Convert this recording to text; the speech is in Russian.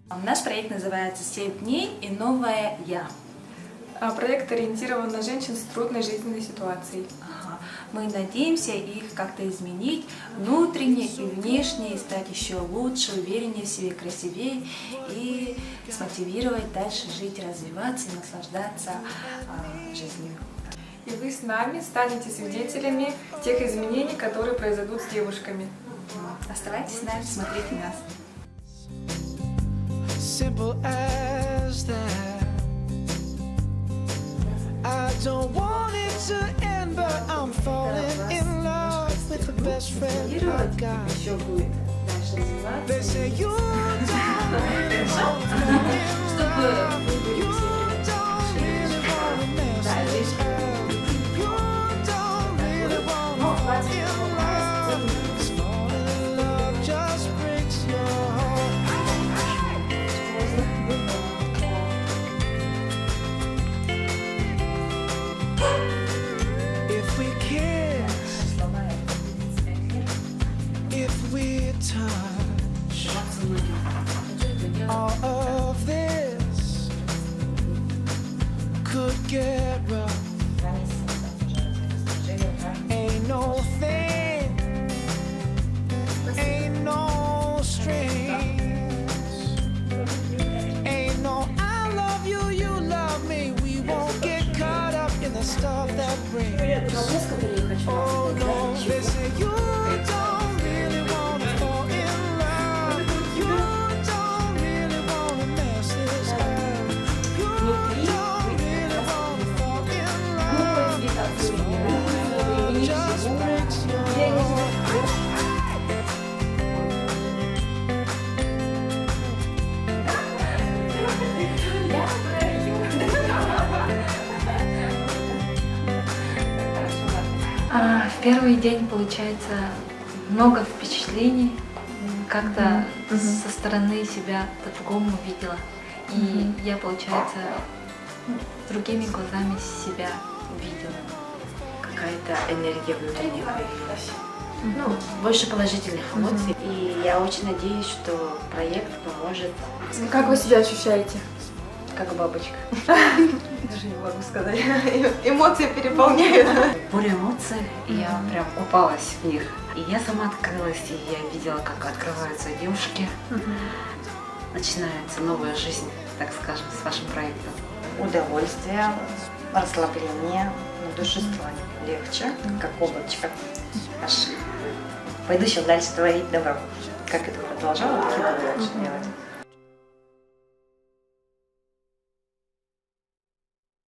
Наш проект называется «7 дней и новое я». Проект ориентирован на женщин с трудной жизненной ситуацией. Мы надеемся их как-то изменить внутренне и внешне, и стать еще лучше, увереннее в себе, красивее, и смотивировать дальше жить, развиваться и наслаждаться жизнью. И вы с нами станете свидетелями тех изменений, которые произойдут с девушками. Оставайтесь с нами, смотрите нас. Simple as that. I don't want it to end, but I'm falling in love with the best friend I got. Еще будет дальше развиваться. They say you don't really want to be in love. You don't really want to mess this up. You don't really want to be in love. This falling in love just breaks your heart. If we kiss, if we touch, all of this could get rough. Ain't no thing, ain't no strings, ain't no I love you, you love me. We won't get caught up in the stuff that breaks. Oh no, they say you don't really wanna fall in love. You don't really wanna mess this up. You don't really wanna fall in love. This love just breaks your heart. В первый день получается много впечатлений, как-то со стороны себя по-другому увидела. И я, получается, другими глазами себя увидела. Какая-то энергия внутренняя появилась. Больше положительных эмоций. И я очень надеюсь, что проект поможет. Как вы себя ощущаете? Как бабочка. Даже не могу сказать. Эмоции переполняют. Буря эмоций, и я прям купалась в них. И я сама открылась, и я видела, как открываются девушки. Начинается новая жизнь, так скажем, с вашим проектом. Удовольствие, расслабление, на душе станет легче, как облачко. Аж пойду сейчас дальше творить добро. Как это продолжала, так и буду дальше делать.